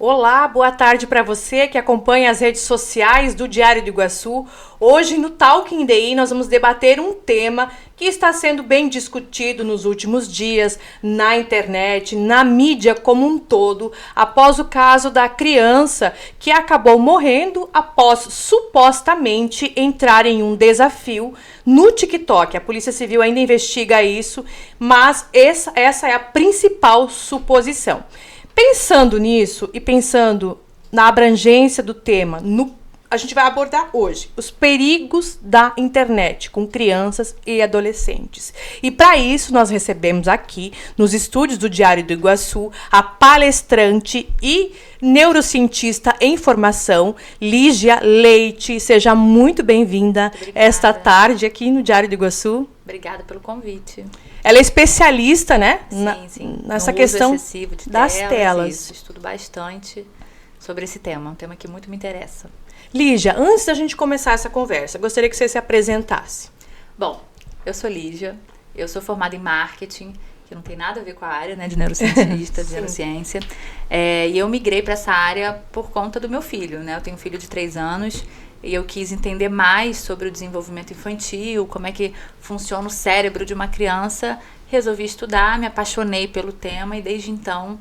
Olá, boa tarde para você que acompanha as redes sociais do Diário do Iguaçu. Hoje no Talking Day nós vamos debater um tema que está sendo bem discutido nos últimos dias na internet, na mídia como um todo, após o caso da criança que acabou morrendo após supostamente entrar em um desafio no TikTok. A Polícia Civil ainda investiga isso, mas essa é a principal suposição. Pensando nisso e pensando na abrangência do tema, a gente vai abordar hoje os perigos da internet com crianças e adolescentes. E para isso nós recebemos aqui, nos estúdios do Diário do Iguaçu, a palestrante e neurocientista em formação, Lígia Leite. Seja muito bem-vinda esta tarde aqui no Diário do Iguaçu. Obrigada pelo convite. Ela é especialista, né? Sim. Nessa questão excessivo de das telas. Isso, estudo bastante sobre esse tema, um tema que muito me interessa. Lígia, antes da gente começar essa conversa, gostaria que você se apresentasse. Bom, eu sou Lígia, eu sou formada em marketing, que não tem nada a ver com a área, né, de neurocientista, de neurociência. E eu migrei para essa área por conta do meu filho, né? Eu tenho um filho de 3 anos e eu quis entender mais sobre o desenvolvimento infantil, como é que funciona o cérebro de uma criança. Resolvi estudar, me apaixonei pelo tema e desde então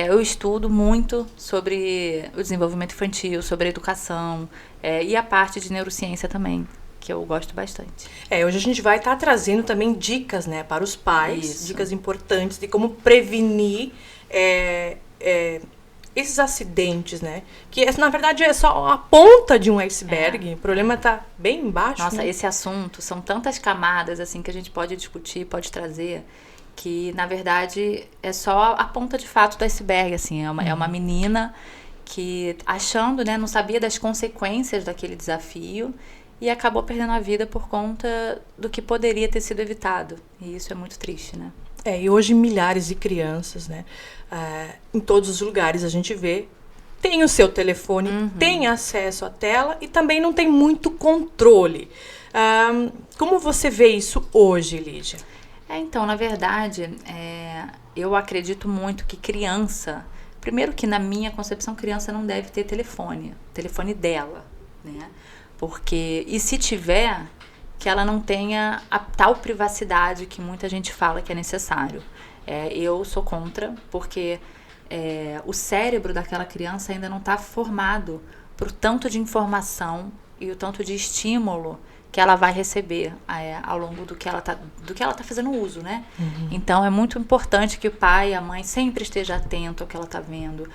eu estudo muito sobre o desenvolvimento infantil, sobre a educação e a parte de neurociência também, que eu gosto bastante. Hoje a gente vai estar trazendo também dicas, né, para os pais, dicas importantes de como prevenir esses acidentes, né? Que na verdade é só a ponta de um iceberg. O problema está bem embaixo. Nossa, né? Esse assunto, são tantas camadas assim que a gente pode discutir, pode trazer, que na verdade é só a ponta de fato do iceberg, assim. É uma menina que achando, né, não sabia das consequências daquele desafio e acabou perdendo a vida por conta do que poderia ter sido evitado. E isso é muito triste, né? E hoje milhares de crianças, né, em todos os lugares a gente vê, tem o seu telefone, tem acesso à tela e também não tem muito controle. Como você vê isso hoje, Lígia? Então, na verdade, eu acredito muito que criança... Primeiro que na minha concepção, criança não deve ter telefone dela, né? Porque, e se tiver, que ela não tenha a tal privacidade que muita gente fala que é necessário. Eu sou contra, porque o cérebro daquela criança ainda não está formado para o tanto de informação e o tanto de estímulo que ela vai receber ao longo do que ela tá fazendo uso, né? Então é muito importante que o pai e a mãe sempre esteja atento ao que ela está vendo,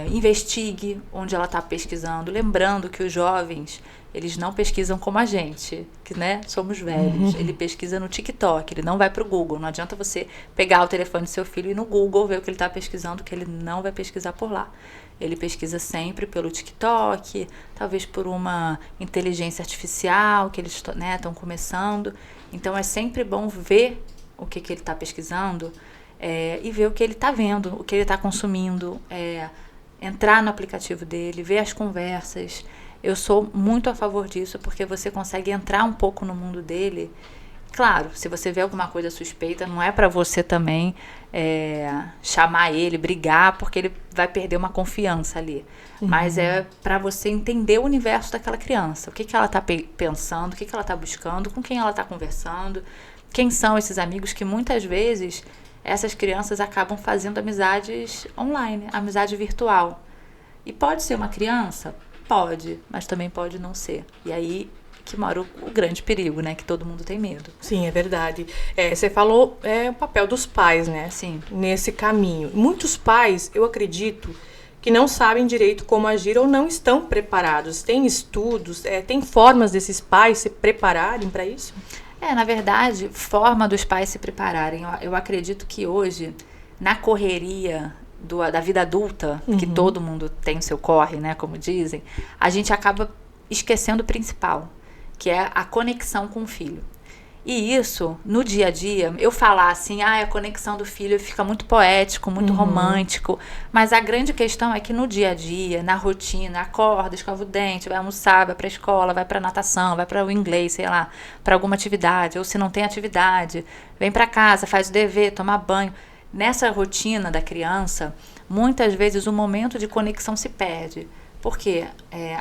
investigue onde ela está pesquisando, lembrando que os jovens, eles não pesquisam como a gente, que, né, somos velhos. Ele pesquisa no TikTok, ele não vai para o Google. Não adianta você pegar o telefone do seu filho e ir no Google ver o que ele está pesquisando, que ele não vai pesquisar por lá. Ele pesquisa sempre pelo TikTok, talvez por uma inteligência artificial que eles estão começando. Então é sempre bom ver o que ele está pesquisando e ver o que ele está vendo, o que ele está consumindo, entrar no aplicativo dele, ver as conversas. Eu sou muito a favor disso, porque você consegue entrar um pouco no mundo dele. Claro, se você vê alguma coisa suspeita, não é para você também chamar ele, brigar, porque ele vai perder uma confiança ali. Mas é para você entender o universo daquela criança. O que ela está pensando, o que ela está buscando, com quem ela está conversando, quem são esses amigos que muitas vezes essas crianças acabam fazendo amizades online, amizade virtual. E pode ser uma criança? Pode, mas também pode não ser. E aí que mora o grande perigo, né? Que todo mundo tem medo. Sim, é verdade. Você falou o papel dos pais, né? Sim. Nesse caminho. Muitos pais, eu acredito, que não sabem direito como agir ou não estão preparados. Tem estudos, tem formas desses pais se prepararem para isso? Na verdade, forma dos pais se prepararem. Eu acredito que hoje, na correria da vida adulta, que todo mundo tem o seu corre, né, como dizem, a gente acaba esquecendo o principal, que é a conexão com o filho. E isso, no dia a dia, eu falar assim, a conexão do filho fica muito poético, muito romântico, mas a grande questão é que no dia a dia, na rotina, acorda, escova o dente, vai almoçar, vai pra escola, vai pra natação, vai para o inglês, sei lá, para alguma atividade, ou se não tem atividade, vem pra casa, faz o dever, toma banho. nessa rotina da criança, muitas vezes o momento de conexão se perde. Porque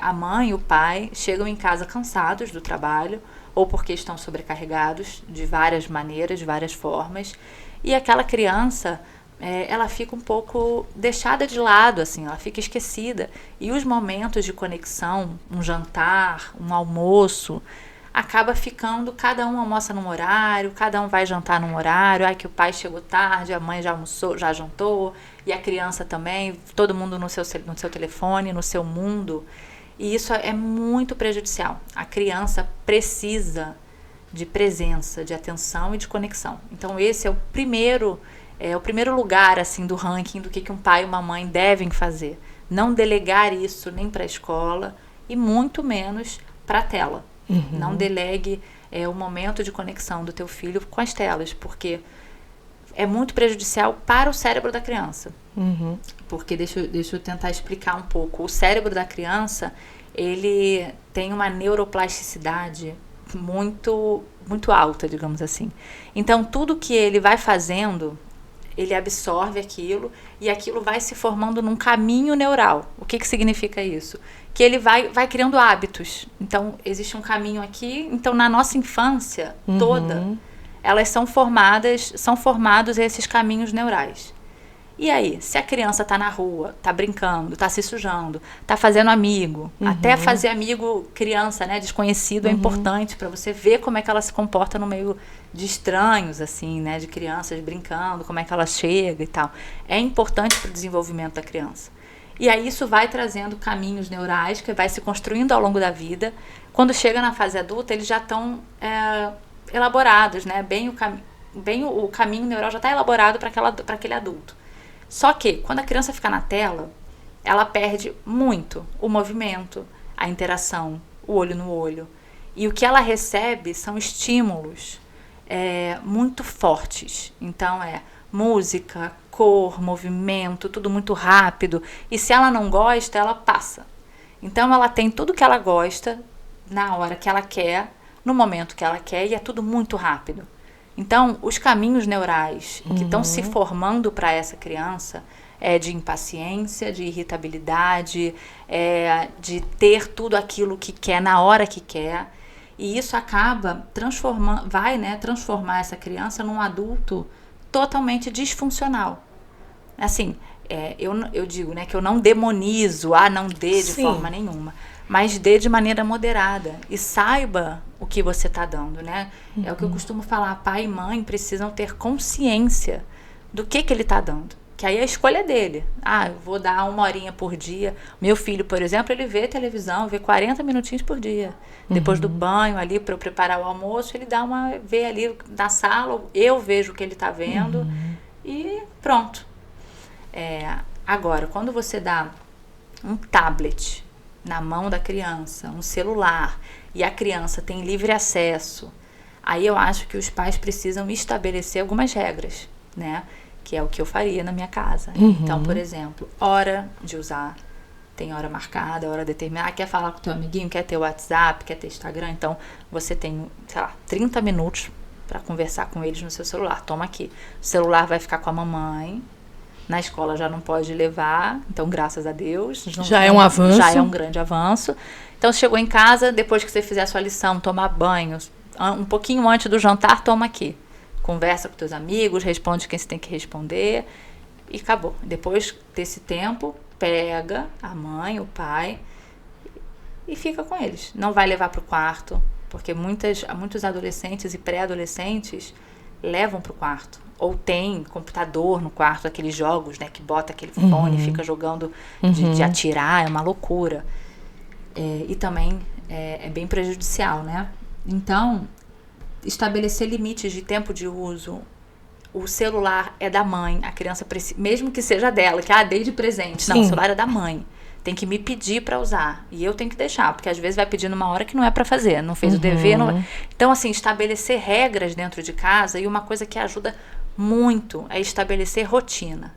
a mãe e o pai chegam em casa cansados do trabalho, ou porque estão sobrecarregados de várias maneiras, de várias formas, e aquela criança, ela fica um pouco deixada de lado, assim, ela fica esquecida. E os momentos de conexão, um jantar, um almoço, acaba ficando, cada um almoça num horário, cada um vai jantar num horário, que o pai chegou tarde, a mãe já almoçou, já jantou, e a criança também, todo mundo no seu telefone, no seu mundo. E isso é muito prejudicial. A criança precisa de presença, de atenção e de conexão. Então esse é o primeiro lugar assim do ranking do que um pai e uma mãe devem fazer. Não delegar isso nem para a escola e muito menos para a tela. Não delegue o momento de conexão do teu filho com as telas, porque é muito prejudicial para o cérebro da criança. Porque, deixa eu tentar explicar um pouco. O cérebro da criança, ele tem uma neuroplasticidade muito, muito alta, digamos assim. Então, tudo que ele vai fazendo, ele absorve aquilo e aquilo vai se formando num caminho neural. O que significa isso? Que ele vai criando hábitos. Então, existe um caminho aqui. Então, na nossa infância toda, elas são formados esses caminhos neurais. E aí, se a criança está na rua, está brincando, está se sujando, está fazendo amigo, até fazer amigo criança, né, desconhecido, é importante para você ver como é que ela se comporta no meio de estranhos, assim, né, de crianças brincando, como é que ela chega e tal. É importante para o desenvolvimento da criança. E aí isso vai trazendo caminhos neurais que vai se construindo ao longo da vida. Quando chega na fase adulta, eles já estão elaborados, né? O caminho neural já está elaborado para aquele adulto. Só que, quando a criança fica na tela, ela perde muito o movimento, a interação, o olho no olho. E o que ela recebe são estímulos muito fortes. Então, música, cor, movimento, tudo muito rápido. E se ela não gosta, ela passa. Então, ela tem tudo que ela gosta, na hora que ela quer, no momento que ela quer, e é tudo muito rápido. Então, os caminhos neurais que estão se formando para essa criança de impaciência, de irritabilidade, de ter tudo aquilo que quer na hora que quer. E isso acaba transformar essa criança num adulto totalmente disfuncional. Assim, eu digo, né, que eu não demonizo, não dê de forma nenhuma, mas dê de maneira moderada e saiba o que você está dando, né? É o que eu costumo falar, pai e mãe precisam ter consciência do que ele está dando, que aí a escolha é dele. Eu vou dar 1 horinha por dia. Meu filho, por exemplo, ele vê televisão, vê 40 minutinhos por dia. Depois do banho ali, para eu preparar o almoço, ele vê ali na sala, eu vejo o que ele está vendo e pronto. Agora, quando você dá um tablet na mão da criança, um celular, e a criança tem livre acesso, aí eu acho que os pais precisam estabelecer algumas regras, né? Que é o que eu faria na minha casa. Então, por exemplo, hora de usar, tem hora marcada, hora determinada. Quer falar com o teu amiguinho, quer ter WhatsApp, quer ter Instagram, então você tem, 30 minutos para conversar com eles no seu celular. Toma aqui. O celular vai ficar com a mamãe. Na escola já não pode levar, então graças a Deus. Já é um avanço. Já é um grande avanço. Então chegou em casa, depois que você fizer a sua lição, tomar banho, um pouquinho antes do jantar, toma aqui. Conversa com teus amigos, responde quem você tem que responder e acabou. Depois desse tempo, pega a mãe, o pai e fica com eles. Não vai levar para o quarto, porque muitos adolescentes e pré-adolescentes levam para o quarto. Ou tem computador no quarto, aqueles jogos, né, que bota aquele fone e fica jogando de atirar, é uma loucura. E também é bem prejudicial, né? Então, estabelecer limites de tempo de uso. O celular é da mãe, a criança precisa, mesmo que seja dela, que dei de presente. Não, o celular é da mãe. Tem que me pedir para usar. E eu tenho que deixar, porque às vezes vai pedir numa hora que não é para fazer. Não fez o dever. Então, assim, estabelecer regras dentro de casa. E uma coisa que ajuda muito é estabelecer rotina.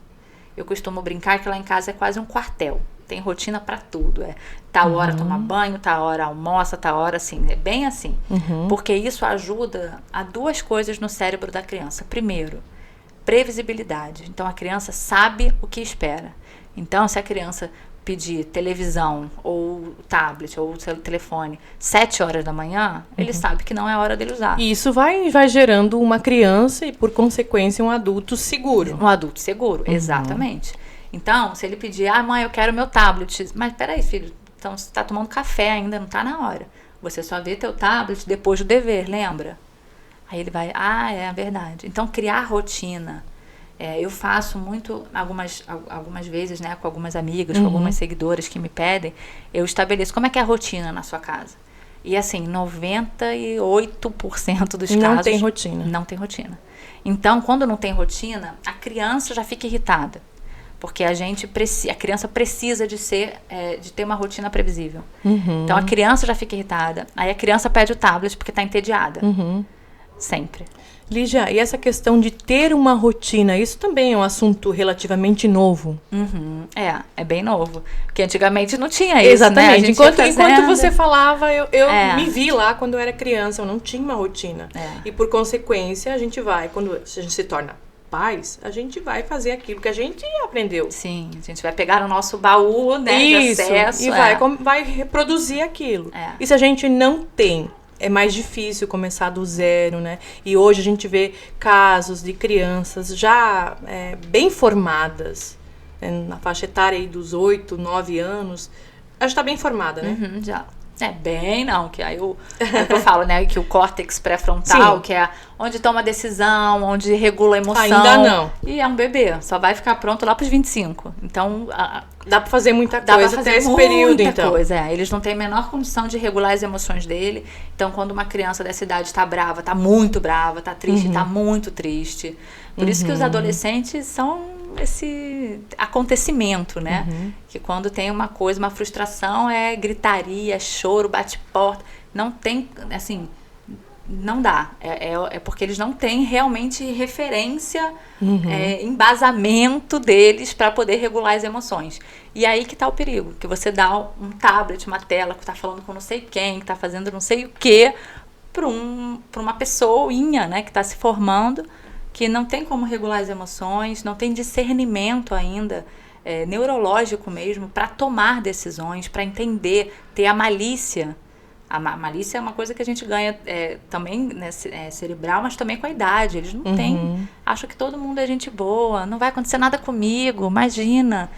Eu costumo brincar que lá em casa é quase um quartel. Tem rotina para tudo. Tal hora toma banho, tal hora almoça, tal hora assim. É bem assim. Porque isso ajuda a 2 coisas no cérebro da criança. Primeiro, previsibilidade. Então, a criança sabe o que espera. Então, se a criança pedir televisão, ou tablet, ou telefone 7 horas da manhã, ele sabe que não é a hora dele usar. E isso vai gerando uma criança e, por consequência, um adulto seguro. Um adulto seguro, exatamente. Então, se ele pedir, mãe, eu quero meu tablet. Mas, peraí, filho, então você está tomando café ainda, não está na hora. Você só vê teu tablet depois do dever, lembra? Aí ele vai, é verdade. Então, criar rotina. Eu faço muito, algumas vezes, né, com algumas amigas, com algumas seguidoras que me pedem, eu estabeleço como é que é a rotina na sua casa. E assim, 98% dos casos... Não tem rotina. Não tem rotina. Então, quando não tem rotina, a criança já fica irritada. Porque a criança precisa de ter uma rotina previsível. Então, a criança já fica irritada. Aí a criança pede o tablet porque está entediada. Sempre. Lígia, e essa questão de ter uma rotina, isso também é um assunto relativamente novo. É bem novo. Porque antigamente não tinha isso, exatamente, né? Enquanto você falava, eu me vi lá quando eu era criança, eu não tinha uma rotina. E por consequência, a gente vai, quando a gente se torna pais, a gente vai fazer aquilo que a gente aprendeu. Sim, a gente vai pegar o nosso baú, né, isso, de acesso. E vai reproduzir aquilo. E se a gente não tem, é mais difícil começar do zero, né? E hoje a gente vê casos de crianças já bem formadas, na faixa etária aí dos 8, 9 anos. Ela já está bem formada, né? Já. Que aí o que eu falo, né? Que o córtex pré-frontal, que é onde toma decisão, onde regula a emoção. Ainda não. E é um bebê, só vai ficar pronto lá pros 25. Então... Dá pra fazer muita coisa até esse período, então. Coisa, eles não têm a menor condição de regular as emoções dele. Então, quando uma criança dessa idade tá brava, tá muito brava, tá triste, tá muito triste. Por isso que os adolescentes são esse acontecimento, né? Que quando tem uma coisa, uma frustração, é gritaria, é choro, bate porta. Não tem, assim... Não dá. É porque eles não têm realmente referência, embasamento deles para poder regular as emoções. E aí que tá o perigo, que você dá um tablet, uma tela, que tá falando com não sei quem, que tá fazendo não sei o quê, para uma pessoinha, né, que tá se formando, que não tem como regular as emoções, não tem discernimento ainda, neurológico mesmo, para tomar decisões, para entender, ter a malícia. A malícia é uma coisa que a gente ganha também, né, cerebral, mas também com a idade. Eles não têm. Acham que todo mundo é gente boa, não vai acontecer nada comigo, imagina.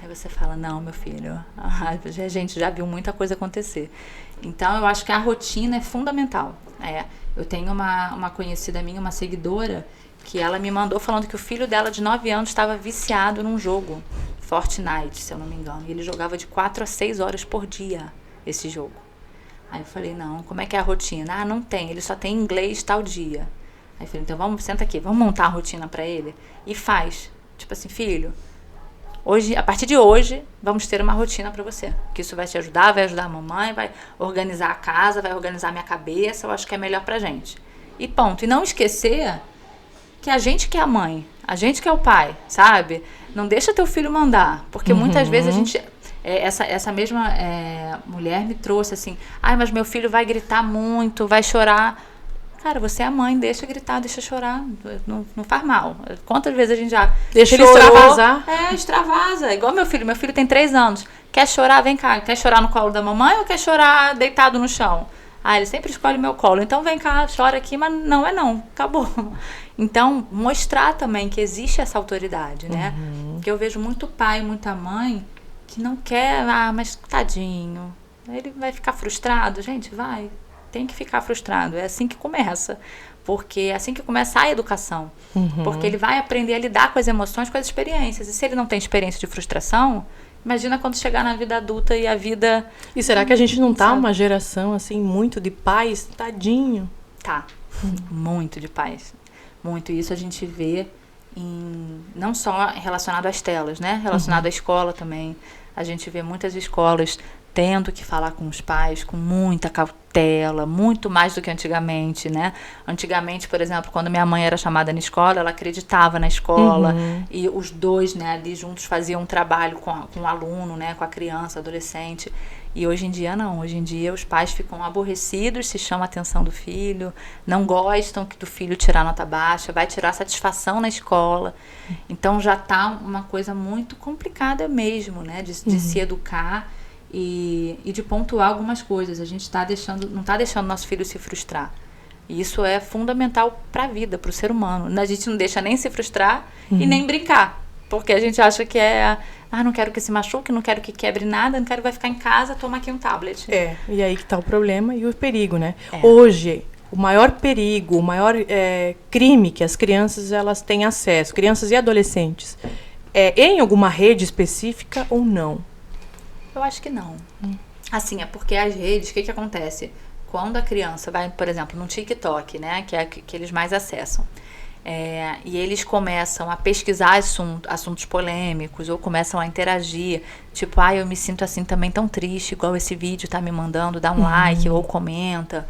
Aí você fala, não, meu filho, a gente já viu muita coisa acontecer. Então, eu acho que a rotina é fundamental. Eu tenho uma conhecida minha, uma seguidora, que ela me mandou falando que o filho dela de 9 anos estava viciado num jogo, Fortnite, se eu não me engano. E ele jogava de 4 a 6 horas por dia esse jogo. Aí eu falei, não, como é que é a rotina? Não tem, ele só tem inglês tal dia. Aí eu falei, então senta aqui, vamos montar a rotina pra ele? E faz. Tipo assim, filho, a partir de hoje, vamos ter uma rotina pra você. Que isso vai te ajudar, vai ajudar a mamãe, vai organizar a casa, vai organizar a minha cabeça, eu acho que é melhor pra gente. E ponto. E não esquecer que a gente que é a mãe, a gente que é o pai, sabe? Não deixa teu filho mandar, porque muitas vezes a gente... Essa mesma mulher me trouxe assim, mas meu filho vai gritar muito, vai chorar. Cara, você é a mãe, deixa gritar, deixa chorar, não faz mal. Quantas vezes a gente já deixa chorou, ele extravasar? Extravasa. Igual meu filho tem 3 anos. Quer chorar? Vem cá. Quer chorar no colo da mamãe ou quer chorar deitado no chão? Ele sempre escolhe meu colo. Então vem cá, chora aqui, mas não, acabou. Então, mostrar também que existe essa autoridade, né? Porque eu vejo muito pai, muita mãe que não quer, mas tadinho, ele vai ficar frustrado. Gente, tem que ficar frustrado, é assim que começa, porque é assim que começa a educação, porque ele vai aprender a lidar com as emoções, com as experiências, e se ele não tem experiência de frustração, imagina quando chegar na vida adulta e a vida... E será que a gente não tá uma geração, assim, muito de pais, tadinho? Tá, muito de pais, muito, isso a gente vê não só relacionado às telas, né, relacionado à escola também. A gente vê muitas escolas tendo que falar com os pais com muita cautela, muito mais do que antigamente, né? Antigamente, por exemplo, quando minha mãe era chamada na escola, ela acreditava na escola, e os dois, né, ali juntos faziam um trabalho com o aluno, né, com a criança, adolescente. E hoje em dia não, hoje em dia os pais ficam aborrecidos se chama a atenção do filho, não gostam do filho tirar nota baixa, vai tirar satisfação na escola. Então já tá uma coisa muito complicada mesmo, né, de se educar e de pontuar algumas coisas. A gente não está deixando nosso filho se frustrar. E isso é fundamental para a vida, para o ser humano. A gente não deixa nem se frustrar e nem brincar. Porque a gente acha que não quero que se machuque, não quero que quebre nada, não quero que vai ficar em casa, toma aqui um tablet. E aí que tá o problema e o perigo, né? Hoje, o maior perigo, o maior crime que as crianças elas têm acesso, crianças e adolescentes, é em alguma rede específica ou não? Eu acho que não. Assim, é porque as redes, o que acontece? Quando a criança vai, por exemplo, no TikTok, né, que é que eles mais acessam, e eles começam a pesquisar assuntos polêmicos ou começam a interagir, tipo, eu me sinto assim também tão triste, igual esse vídeo tá me mandando, dá um like ou comenta.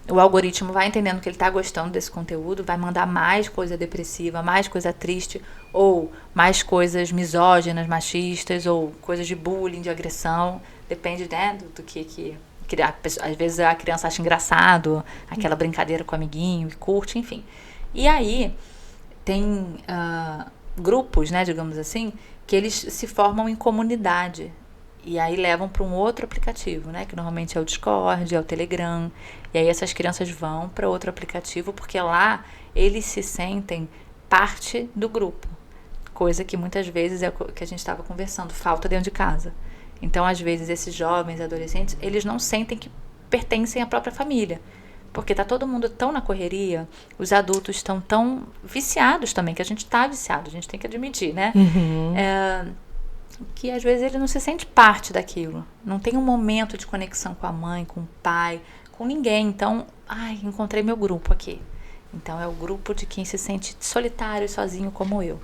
O algoritmo vai entendendo que ele tá gostando desse conteúdo, vai mandar mais coisa depressiva, mais coisa triste, ou mais coisas misóginas, machistas, ou coisas de bullying, de agressão, depende, né, do que às vezes a criança acha engraçado, aquela brincadeira com o amiguinho, e curte, enfim. E aí, tem grupos, né, digamos assim, que eles se formam em comunidade. E aí levam para um outro aplicativo, né, que normalmente é o Discord, é o Telegram. E aí essas crianças vão para outro aplicativo, porque lá eles se sentem parte do grupo. Coisa que muitas vezes é o que a gente estava conversando, falta dentro de casa. Então, às vezes, esses jovens, adolescentes, eles não sentem que pertencem à própria família. Porque tá todo mundo tão na correria, os adultos estão tão viciados também, que a gente tá viciado, a gente tem que admitir, né? Que às vezes ele não se sente parte daquilo. Não tem um momento de conexão com a mãe, com o pai, com ninguém. Então, encontrei meu grupo aqui. Então, é o grupo de quem se sente solitário e sozinho como eu.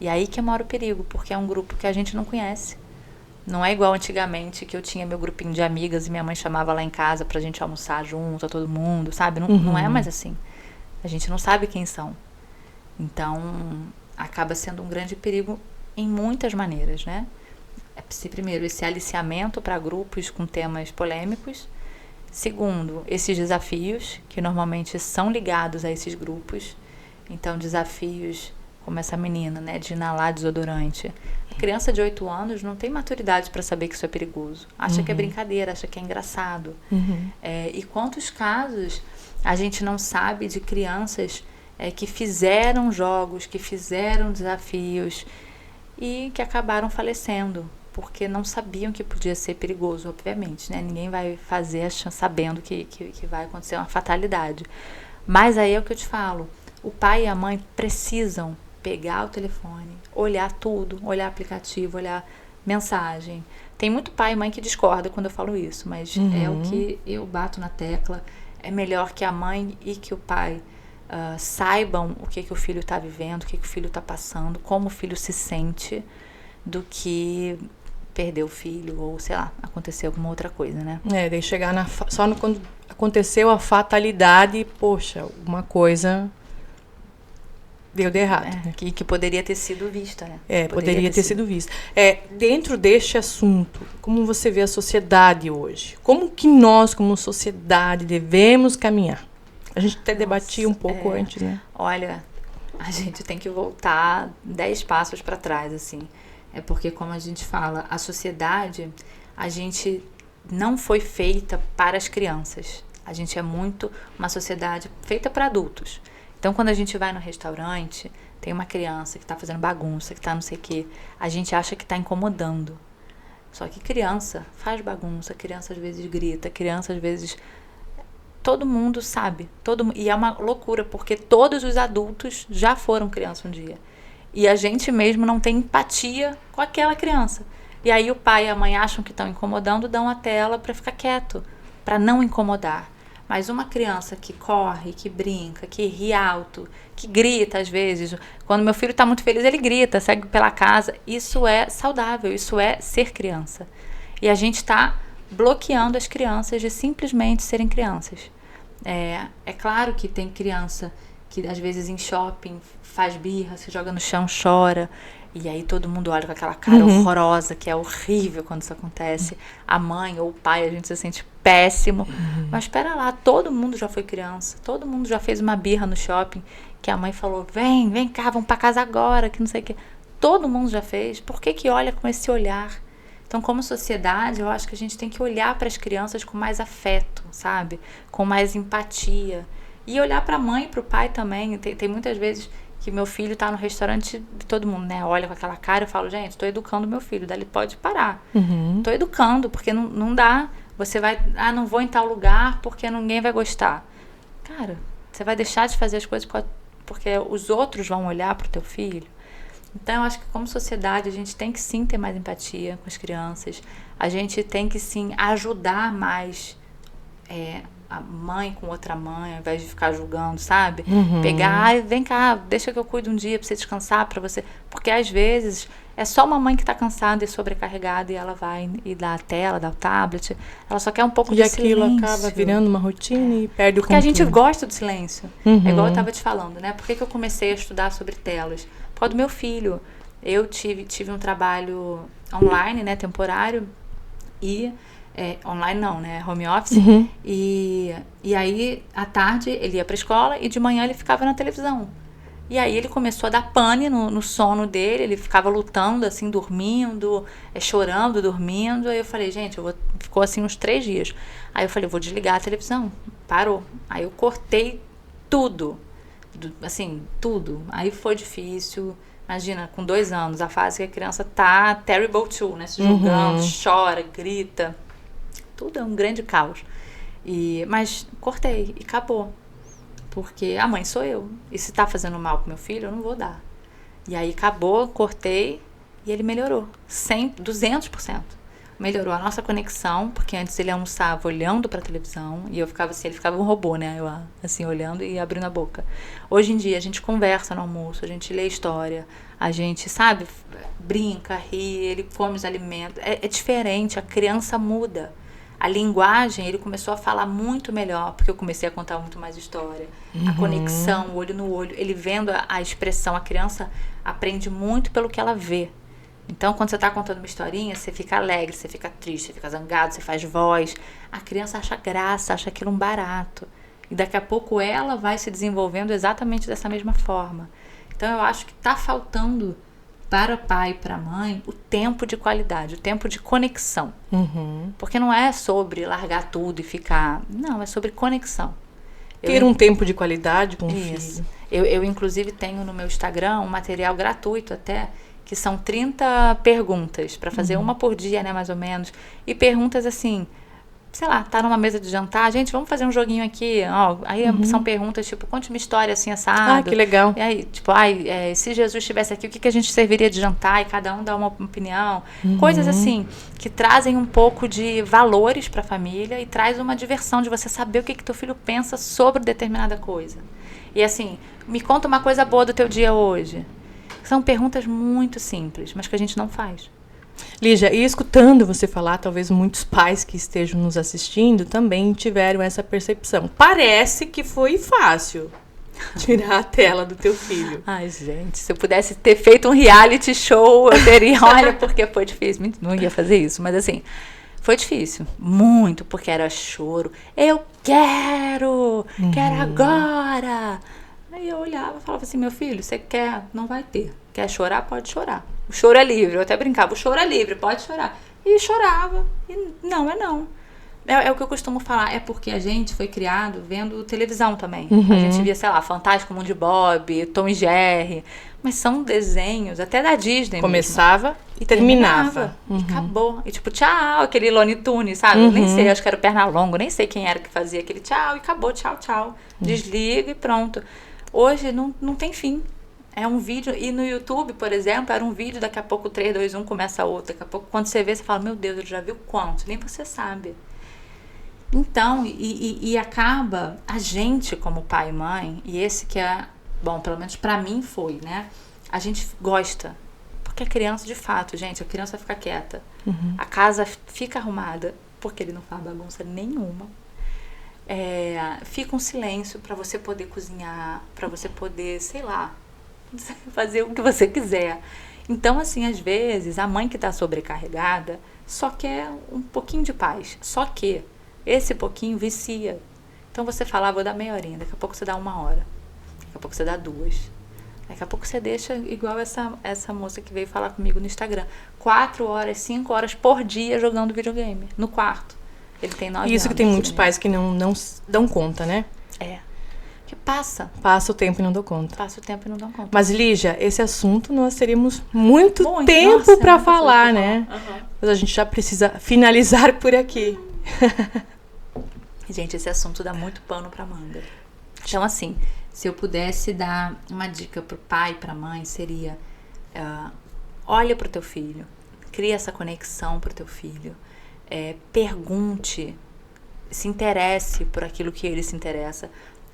E aí que mora o perigo, porque é um grupo que a gente não conhece. Não é igual antigamente que eu tinha meu grupinho de amigas e minha mãe chamava lá em casa pra gente almoçar junto, a todo mundo, sabe? Não é mais assim. A gente não sabe quem são. Então, acaba sendo um grande perigo em muitas maneiras, né? Primeiro, esse aliciamento para grupos com temas polêmicos. Segundo, esses desafios que normalmente são ligados a esses grupos. Então, desafios como essa menina, né, de inalar desodorante. A criança de 8 anos não tem maturidade para saber que isso é perigoso. Acha que é brincadeira, acha que é engraçado. E quantos casos a gente não sabe de crianças que fizeram jogos, que fizeram desafios e que acabaram falecendo, porque não sabiam que podia ser perigoso, obviamente, né? Ninguém vai fazer sabendo que vai acontecer uma fatalidade. Mas aí é o que eu te falo, o pai e a mãe precisam pegar o telefone, olhar tudo, olhar aplicativo, olhar mensagem. Tem muito pai e mãe que discorda quando eu falo isso, mas é o que eu bato na tecla. É melhor que a mãe e que o pai saibam o que o filho está vivendo, o que o filho está passando, como o filho se sente, do que perder o filho ou, sei lá, acontecer alguma outra coisa, né? Daí chegar quando aconteceu a fatalidade, poxa, uma coisa deu de errado. Né? Que poderia ter sido vista, né? Poderia ter sido vista. Dentro deste assunto, como você vê a sociedade hoje? Como que nós, como sociedade, devemos caminhar? A gente até debatia um pouco antes, né? Olha, a gente tem que voltar 10 passos para trás, assim. É porque, como a gente fala, a sociedade, a gente não foi feita para as crianças. A gente é muito uma sociedade feita para adultos. Então, quando a gente vai no restaurante, tem uma criança que está fazendo bagunça, que está não sei o quê, a gente acha que está incomodando. Só que criança faz bagunça, criança às vezes grita, criança às vezes... Todo mundo sabe. E é uma loucura, porque todos os adultos já foram criança um dia. E a gente mesmo não tem empatia com aquela criança. E aí o pai e a mãe acham que estão incomodando, dão a tela para ficar quieto, para não incomodar. Mas uma criança que corre, que brinca, que ri alto, que grita às vezes. Quando meu filho está muito feliz, ele grita, segue pela casa. Isso é saudável, isso é ser criança. E a gente está bloqueando as crianças de simplesmente serem crianças. É claro que tem criança que às vezes em shopping faz birra, se joga no chão, chora. E aí todo mundo olha com aquela cara horrorosa, que é horrível quando isso acontece. A mãe ou o pai, a gente se sente péssimo. Mas espera lá, todo mundo já foi criança. Todo mundo já fez uma birra no shopping, que a mãe falou, vem cá, vamos pra casa agora, que não sei o quê. Todo mundo já fez. Por que olha com esse olhar? Então, como sociedade, eu acho que a gente tem que olhar para as crianças com mais afeto, sabe? Com mais empatia. E olhar para a mãe e para o pai também. Tem muitas vezes que meu filho tá no restaurante e todo mundo, né, olha com aquela cara. Eu falo, gente, tô educando meu filho. Daí ele pode parar. Tô educando, porque não dá. Você vai, não vou em tal lugar porque ninguém vai gostar. Cara, você vai deixar de fazer as coisas porque os outros vão olhar pro teu filho. Então, eu acho que como sociedade, a gente tem que sim ter mais empatia com as crianças. A gente tem que sim ajudar mais a mãe com outra mãe, ao invés de ficar julgando, sabe? Pegar, vem cá, deixa que eu cuido um dia pra você descansar, pra você... Porque às vezes é só uma mãe que tá cansada e sobrecarregada e ela vai e dá a tela, dá o tablet. Ela só quer um pouco de silêncio. E aquilo acaba virando uma rotina e perde o controle. Porque a gente gosta do silêncio. É igual eu tava te falando, né? Por que eu comecei a estudar sobre telas? Por causa do meu filho. Eu tive um trabalho online, né, temporário, e online não, né, home office, e aí à tarde ele ia pra escola e de manhã ele ficava na televisão. E aí ele começou a dar pane no sono dele, ele ficava lutando, assim, dormindo, chorando, dormindo. Aí eu falei, gente, ficou assim uns 3 dias. Aí eu falei, vou desligar a televisão. Parou. Aí eu cortei tudo. Assim, tudo. Aí foi difícil. Imagina, com 2 anos, a fase que a criança tá terrible too, né? Se julgando, chora, grita. Tudo é um grande caos. Mas cortei e acabou. Porque a mãe sou eu. E se tá fazendo mal pro meu filho, eu não vou dar. E aí acabou, cortei e ele melhorou. 200%. Melhorou a nossa conexão, porque antes ele almoçava olhando pra televisão e eu ficava assim, ele ficava um robô, né? Eu assim, olhando e abrindo a boca. Hoje em dia a gente conversa no almoço, a gente lê história, a gente, sabe, brinca, ri, ele come os alimentos. É diferente, a criança muda. A linguagem, ele começou a falar muito melhor, porque eu comecei a contar muito mais história. A conexão, olho no olho, ele vendo a expressão, a criança aprende muito pelo que ela vê. Então, quando você está contando uma historinha, você fica alegre, você fica triste, você fica zangado, você faz voz. A criança acha graça, acha aquilo um barato. E daqui a pouco ela vai se desenvolvendo exatamente dessa mesma forma. Então, eu acho que está faltando para o pai e para a mãe o tempo de qualidade, o tempo de conexão. Porque não é sobre largar tudo e ficar... Não, é sobre conexão. Ter um tempo de qualidade com o filho. filho. Eu, inclusive, tenho no meu Instagram um material gratuito até, que são 30 perguntas, para fazer uma por dia, né, mais ou menos. E perguntas assim, sei lá, tá numa mesa de jantar, gente, vamos fazer um joguinho aqui. Ó, aí são perguntas tipo, conte uma história assim, assado. Ah, que legal. E aí, tipo, se Jesus estivesse aqui, o que a gente serviria de jantar? E cada um dá uma opinião. Coisas assim, que trazem um pouco de valores para a família e traz uma diversão de você saber o que teu filho pensa sobre determinada coisa. E assim, me conta uma coisa boa do teu dia hoje. São perguntas muito simples, mas que a gente não faz. Lígia, e escutando você falar, talvez muitos pais que estejam nos assistindo também tiveram essa percepção. Parece que foi fácil tirar a tela do teu filho. Ai, gente, se eu pudesse ter feito um reality show, eu teria, olha, porque foi difícil. Não ia fazer isso, mas assim, foi difícil. Muito, porque era choro. Eu quero agora. Aí eu olhava e falava assim, meu filho, você quer? Não vai ter. Quer chorar? Pode chorar. O choro é livre. Eu até brincava, o choro é livre, pode chorar. E chorava. E não é não. É o que eu costumo falar. É porque a gente foi criado vendo televisão também. A gente via, sei lá, Fantástico Mundo de Bob, Tom e Jerry. Mas são desenhos, até da Disney Começava mesmo. E terminava. E acabou. E tipo, tchau, aquele Looney Tunes, sabe? Eu nem sei, acho que era o Pernalongo, nem sei quem era que fazia aquele tchau e acabou, tchau, tchau. Desliga e pronto. Hoje não tem fim. É um vídeo, e no YouTube, por exemplo, era um vídeo, daqui a pouco 3, 2, 1 começa outro. Daqui a pouco, quando você vê, você fala, meu Deus, ele já viu quanto? Nem você sabe. Então, e acaba, a gente como pai e mãe, e esse que é, bom, pelo menos pra mim foi, né? A gente gosta. Porque a criança, de fato, gente, a criança fica quieta. A casa fica arrumada, porque ele não faz bagunça nenhuma. Fica um silêncio para você poder cozinhar, para você poder, sei lá, fazer o que você quiser. Então, assim, às vezes, a mãe que está sobrecarregada só quer um pouquinho de paz. Só que esse pouquinho vicia. Então, você fala, vou dar meia horinha, daqui a pouco você dá 1 hora. Daqui a pouco você dá 2. Daqui a pouco você deixa igual essa moça que veio falar comigo no Instagram. 4 horas, 5 horas por dia jogando videogame, no quarto. Ele tem 9 anos. Isso que tem muitos pais que não dão conta, né? Que passa. Passa o tempo e não dou conta. Passa o tempo e não dão conta. Mas, Lígia, esse assunto nós teríamos muito tempo para falar, né? Mas a gente já precisa finalizar por aqui. Gente, esse assunto dá muito pano pra manga. Então, assim, se eu pudesse dar uma dica pro pai e pra mãe, seria olha pro teu filho, cria essa conexão pro teu filho, pergunte, se interesse por aquilo que ele se interessa,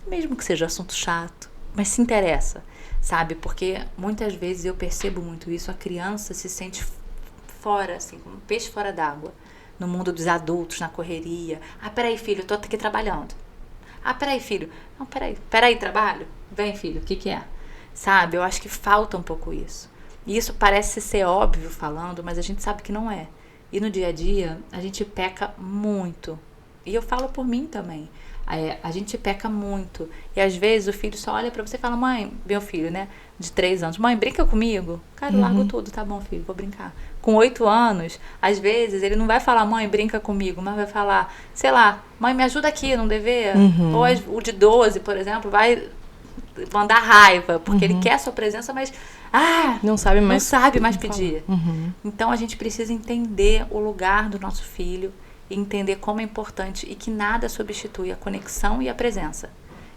mesmo que seja assunto chato, mas se interessa, sabe? Porque muitas vezes eu percebo muito isso, a criança se sente fora, assim, como um peixe fora d'água, no mundo dos adultos, na correria. Peraí, filho, eu tô aqui trabalhando. Peraí, filho. Não, peraí, trabalho? Vem, filho, o que é? Sabe? Eu acho que falta um pouco isso. E isso parece ser óbvio falando, mas a gente sabe que não é. E no dia a dia, a gente peca muito. E eu falo por mim também. A gente peca muito. E às vezes o filho só olha pra você e fala, mãe, meu filho, né, de 3 anos, mãe, brinca comigo. Cara, eu largo tudo, tá bom, filho, vou brincar. Com 8 anos, às vezes ele não vai falar, mãe, brinca comigo, mas vai falar, sei lá, mãe, me ajuda aqui num dever. Ou o de 12, por exemplo, vai mandar raiva, porque ele quer a sua presença, mas não sabe mais pedir. Então a gente precisa entender o lugar do nosso filho, entender como é importante e que nada substitui a conexão e a presença.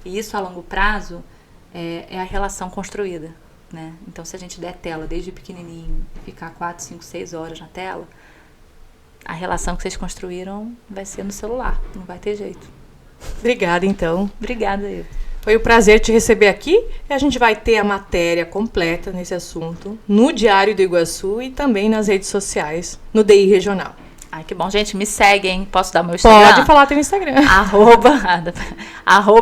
E isso a longo prazo é a relação construída, né? Então se a gente der tela desde pequenininho e ficar 4, 5, 6 horas na tela, a relação que vocês construíram vai ser no celular, não vai ter jeito. Obrigada, então. Obrigada, eu. Foi um prazer te receber aqui e a gente vai ter a matéria completa nesse assunto no Diário do Iguaçu e também nas redes sociais, no DI Regional. Ai, que bom. Gente, me segue, hein? Posso dar meu Instagram? Pode falar teu Instagram.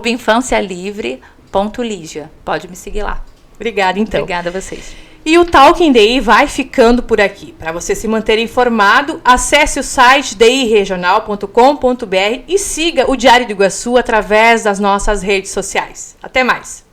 @infancialivre.ligia. Pode me seguir lá. Obrigada, então. Obrigada a vocês. E o Talking DI vai ficando por aqui. Para você se manter informado, acesse o site diregional.com.br e siga o Diário do Iguaçu através das nossas redes sociais. Até mais!